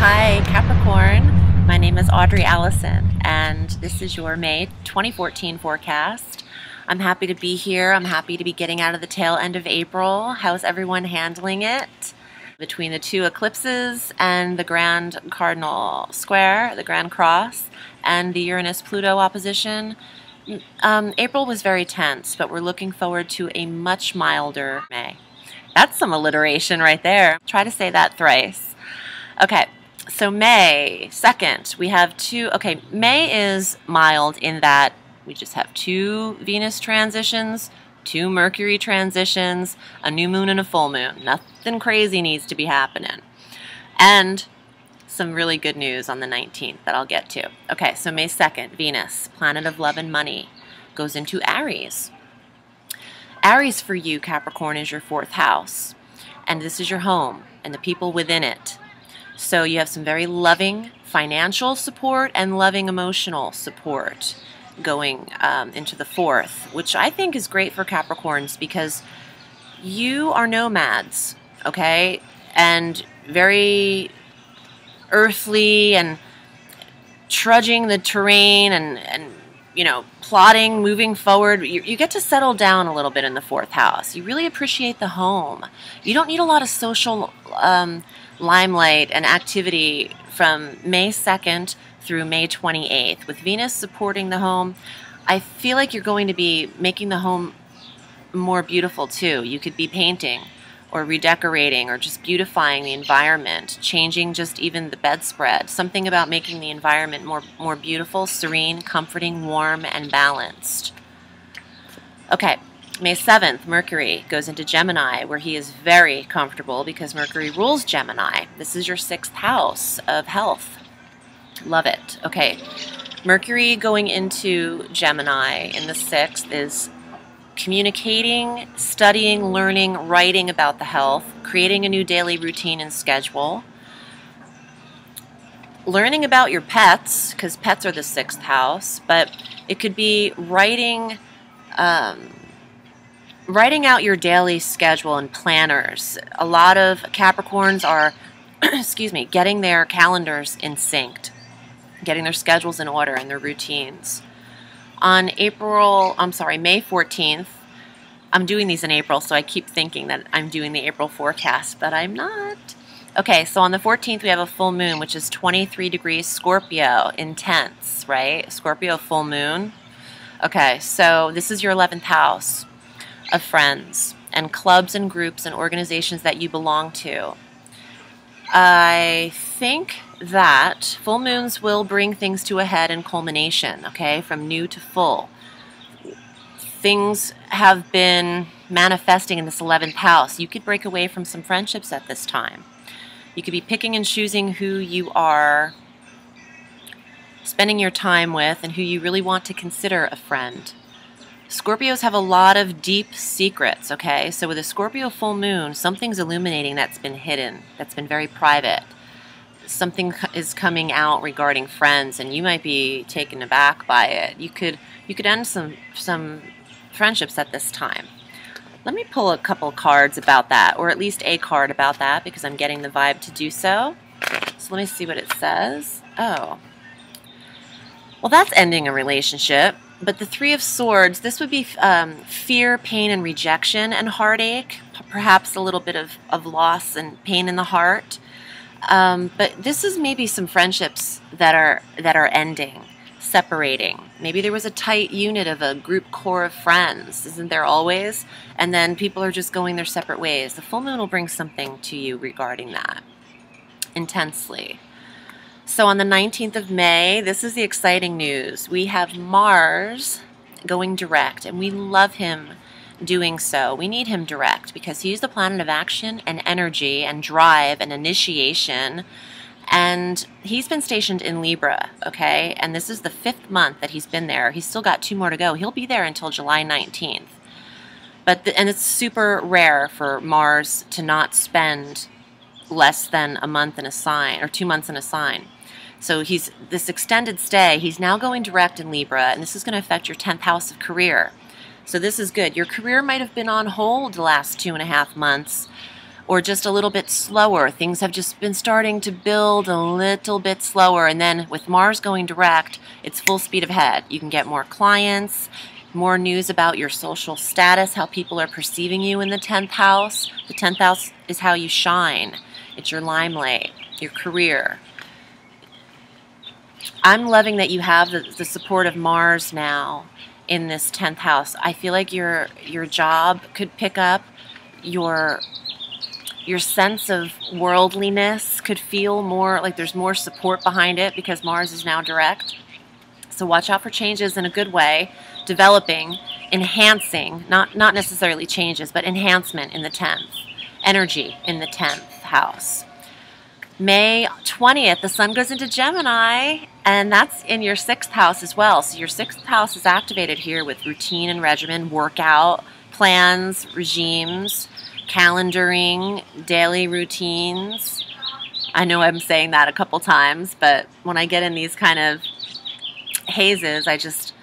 Hi Capricorn, my name is Audrey Alison and this is your May 2014 forecast. I'm happy to be here. I'm happy to be getting out of the tail end of April. How's everyone handling it? Between the two eclipses and the Grand Cardinal Square, the Grand Cross, and the Uranus-Pluto opposition, April was very tense, but we're looking forward to a much milder May. That's some alliteration right there. Try to say that thrice. Okay. So May 2nd, we have May is mild in that we just have 2 Venus transitions, 2 Mercury transitions, a new moon and a full moon. Nothing crazy needs to be happening. And some really good news on the 19th that I'll get to. Okay, so May 2nd, Venus, planet of love and money, goes into Aries. Aries for you, Capricorn, is your 4th house. And this is your home and the people within it. So you have some very loving financial support and loving emotional support going into the 4th, which I think is great for Capricorns because you are nomads, okay? And very earthly and trudging the terrain and you know, plotting, moving forward. You get to settle down a little bit in the 4th house. You really appreciate the home. You don't need a lot of social limelight and activity from May 2nd through May 28th. With Venus supporting the home, I feel like you're going to be making the home more beautiful too. You could be painting or redecorating or just beautifying the environment, changing just even the bedspread. Something about making the environment more beautiful, serene, comforting, warm, and balanced. Okay. May 7th, Mercury goes into Gemini, where he is very comfortable because Mercury rules Gemini. This is your 6th house of health. Love it. Okay, Mercury going into Gemini in the 6th is communicating, studying, learning, writing about the health, creating a new daily routine and schedule, learning about your pets, because pets are the 6th house, but it could be writing out your daily schedule and planners. A lot of Capricorns are, excuse me, getting their calendars in sync, getting their schedules in order and their routines. On May 14th, I'm doing these in April, so I keep thinking that I'm doing the April forecast, but I'm not. Okay, so on the 14th, we have a full moon, which is 23 degrees Scorpio, intense, right? Scorpio full moon. Okay, so this is your 11th house of friends and clubs and groups and organizations that you belong to. I think that full moons will bring things to a head and culmination, okay, from new to full. Things have been manifesting in this 11th house. You could break away from some friendships at this time. You could be picking and choosing who you are spending your time with and who you really want to consider a friend. Scorpios have a lot of deep secrets, okay? So with a Scorpio full moon, something's illuminating that's been hidden, that's been very private. Something is coming out regarding friends, and you might be taken aback by it. You could end some friendships at this time. Let me pull a couple cards about that, or at least a card about that, because I'm getting the vibe to do so. So let me see what it says. Oh. Well, that's ending a relationship. But the 3 of Swords, this would be fear, pain, and rejection and heartache, perhaps a little bit of loss and pain in the heart. But this is maybe some friendships that are ending, separating. Maybe there was a tight unit of a group core of friends, isn't there always? And then people are just going their separate ways. The full moon will bring something to you regarding that intensely. So on the 19th of May, this is the exciting news. We have Mars going direct, and we love him doing so. We need him direct because he's the planet of action and energy and drive and initiation. And he's been stationed in Libra, okay? And this is the 5th month that he's been there. He's still got 2 more to go. He'll be there until July 19th. And it's super rare for Mars to not spend less than a month in a sign or 2 months in a sign. So he's this extended stay. He's now going direct in Libra, and this is going to affect your 10th house of career. So this is good. Your career might have been on hold the last 2.5 months, or just a little bit slower. Things have just been starting to build a little bit slower, and then with Mars going direct, it's full speed ahead. You can get more clients, more news about your social status, how people are perceiving you in the 10th house. The 10th house is how you shine. It's your limelight, your career. I'm loving that you have the support of Mars now in this 10th house. I feel like your job could pick up, your sense of worldliness could feel more like there's more support behind it because Mars is now direct. So watch out for changes in a good way, developing, enhancing, not necessarily changes, but enhancement in the 10th, energy in the 10th house. May 20th, the sun goes into Gemini, and that's in your 6th house as well. So your 6th house is activated here with routine and regimen, workout, plans, regimes, calendaring, daily routines. I know I'm saying that a couple times, but when I get in these kind of hazes, I just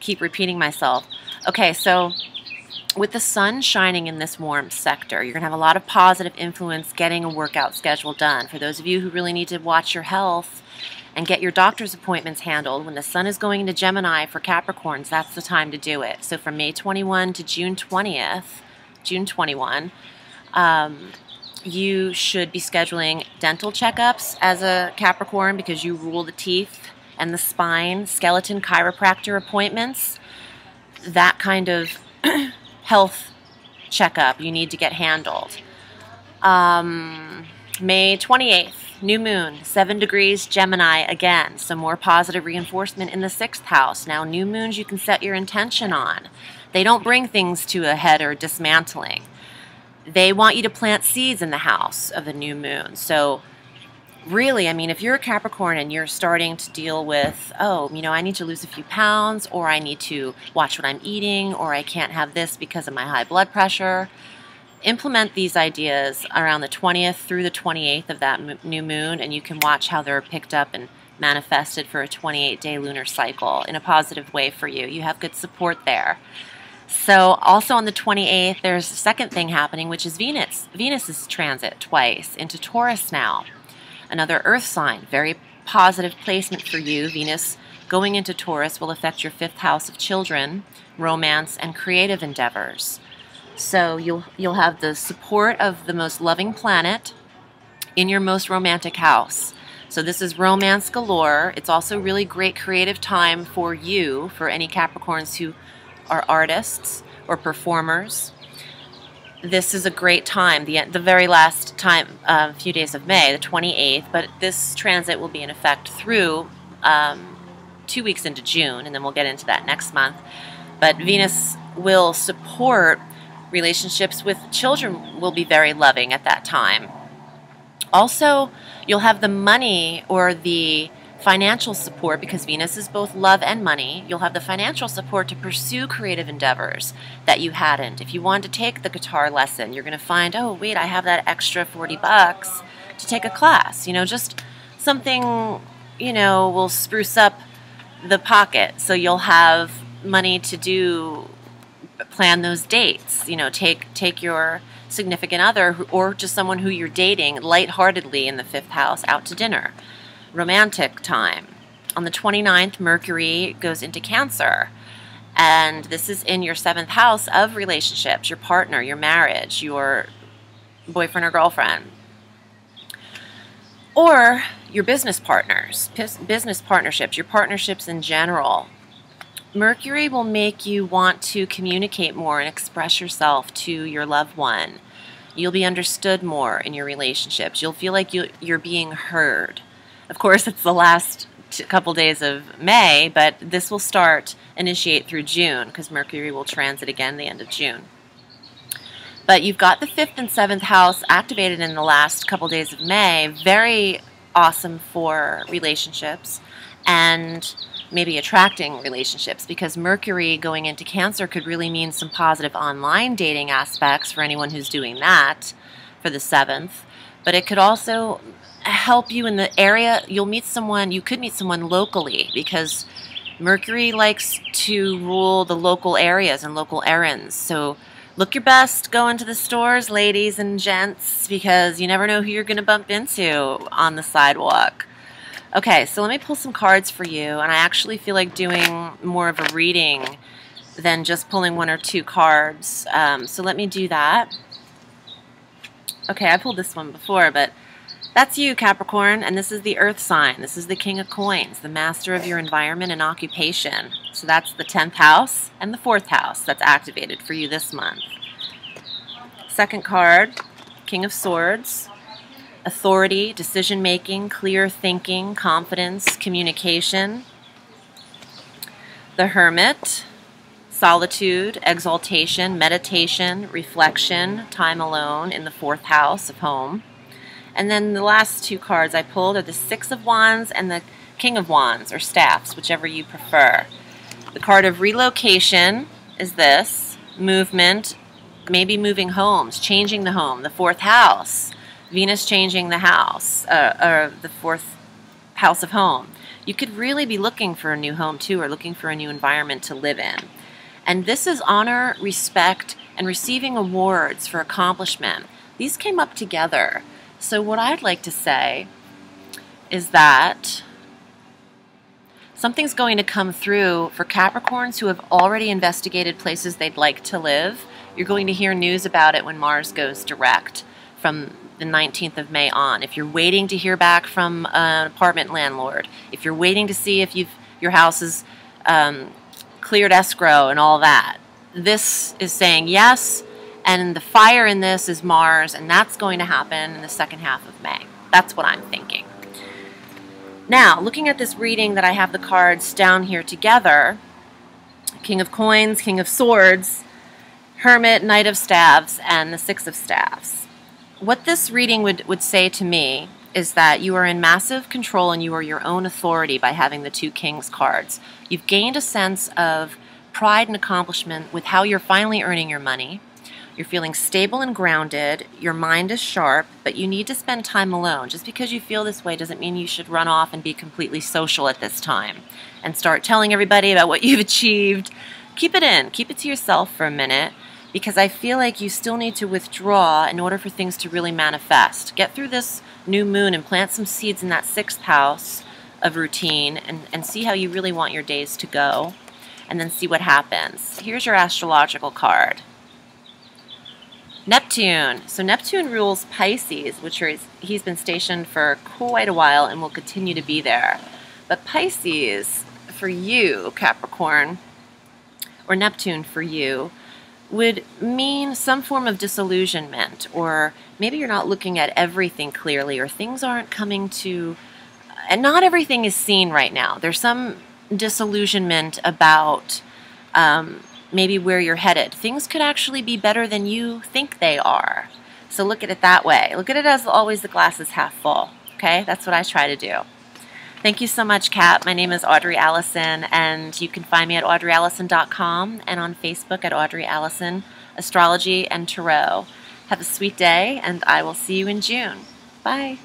keep repeating myself. Okay, so with the sun shining in this warm sector, you're going to have a lot of positive influence getting a workout schedule done. For those of you who really need to watch your health and get your doctor's appointments handled, when the sun is going into Gemini for Capricorns, that's the time to do it. So from May 21 to June 20th, June 21, you should be scheduling dental checkups as a Capricorn because you rule the teeth and the spine, skeleton chiropractor appointments, that kind of health checkup you need to get handled. May 28th, new moon, 7 degrees Gemini again, some more positive reinforcement in the 6th house. Now new moons you can set your intention on. They don't bring things to a head or dismantling. They want you to plant seeds in the house of the new moon. So really, I mean, if you're a Capricorn and you're starting to deal with, oh, you know, I need to lose a few pounds, or I need to watch what I'm eating, or I can't have this because of my high blood pressure, implement these ideas around the 20th through the 28th of that new moon, and you can watch how they're picked up and manifested for a 28-day lunar cycle in a positive way for you. You have good support there. So also on the 28th, there's a second thing happening, which is Venus. Venus is transit twice into Taurus now. Another earth sign, very positive placement for you. Venus going into Taurus will affect your 5th house of children, romance, and creative endeavors. So you'll have the support of the most loving planet in your most romantic house. So this is romance galore. It's also really great creative time for you, for any Capricorns who are artists or performers. This is a great time, the very last time, few days of May, the 28th, but this transit will be in effect through 2 weeks into June, and then we'll get into that next month. But Venus will support relationships with children, will be very loving at that time. Also, you'll have the money or the financial support, because Venus is both love and money. You'll have the financial support to pursue creative endeavors that you hadn't. If you wanted to take the guitar lesson, you're going to find, oh, wait, I have that extra $40 to take a class. You know, just something, you know, will spruce up the pocket. So you'll have money to plan those dates. You know, take your significant other or just someone who you're dating lightheartedly in the 5th house out to dinner. Romantic time. On the 29th, Mercury goes into Cancer, and this is in your 7th house of relationships, your partner, your marriage, your boyfriend or girlfriend, or your business partners, business partnerships, your partnerships in general. Mercury will make you want to communicate more and express yourself to your loved one. You'll be understood more in your relationships. You'll feel like you're being heard. Of course, it's the last couple days of May, but this will initiate through June, because Mercury will transit again the end of June. But you've got the 5th and 7th house activated in the last couple days of May. Very awesome for relationships and maybe attracting relationships, because Mercury going into Cancer could really mean some positive online dating aspects for anyone who's doing that for the 7th. But it could also help you in the area. You could meet someone locally, because Mercury likes to rule the local areas and local errands. So Look your best going to the stores, ladies and gents, because you never know who you're going to bump into on the sidewalk. Okay, so let me pull some cards for you, and I actually feel like doing more of a reading than just pulling one or two cards. So let me do that. Okay, I pulled this one before, but that's you, Capricorn, and this is the Earth sign. This is the King of Coins, the master of your environment and occupation. So that's the 10th house and the 4th house that's activated for you this month. Second card, King of Swords, authority, decision-making, clear thinking, confidence, communication. The Hermit, solitude, exaltation, meditation, reflection, time alone in the 4th house of home. And then the last two cards I pulled are the Six of Wands and the King of Wands, or staffs, whichever you prefer. The card of relocation is this, movement, maybe moving homes, changing the home, the 4th house, Venus changing the house, or the 4th house of home. You could really be looking for a new home too, or looking for a new environment to live in. And this is honor, respect, and receiving awards for accomplishment. These came up together. So what I'd like to say is that something's going to come through for Capricorns who have already investigated places they'd like to live. You're going to hear news about it when Mars goes direct from the 19th of May on. If you're waiting to hear back from an apartment landlord, if you're waiting to see if your house is cleared escrow and all that, this is saying yes. And the fire in this is Mars, and that's going to happen in the second half of May. That's what I'm thinking. Now, looking at this reading that I have the cards down here together, King of Coins, King of Swords, Hermit, Knight of Staves, and the Six of Staves. What this reading would say to me is that you are in massive control and you are your own authority by having the two Kings cards. You've gained a sense of pride and accomplishment with how you're finally earning your money. You're feeling stable and grounded, your mind is sharp, but you need to spend time alone. Just because you feel this way doesn't mean you should run off and be completely social at this time and start telling everybody about what you've achieved. Keep it in, keep it to yourself for a minute, because I feel like you still need to withdraw in order for things to really manifest. Get through this new moon and plant some seeds in that 6th house of routine and see how you really want your days to go, and then see what happens. Here's your astrological card. Neptune. So Neptune rules Pisces, which he's been stationed for quite a while and will continue to be there. But Pisces, for you, Capricorn, or Neptune for you, would mean some form of disillusionment, or maybe you're not looking at everything clearly, or things aren't coming to, and not everything is seen right now. There's some disillusionment about maybe where you're headed. Things could actually be better than you think they are. So look at it that way. Look at it as always the glass is half full. Okay? That's what I try to do. Thank you so much, Cap. My name is Audrey Alison, and you can find me at audreyallison.com and on Facebook at Audrey Alison, Astrology and Tarot. Have a sweet day, and I will see you in June. Bye.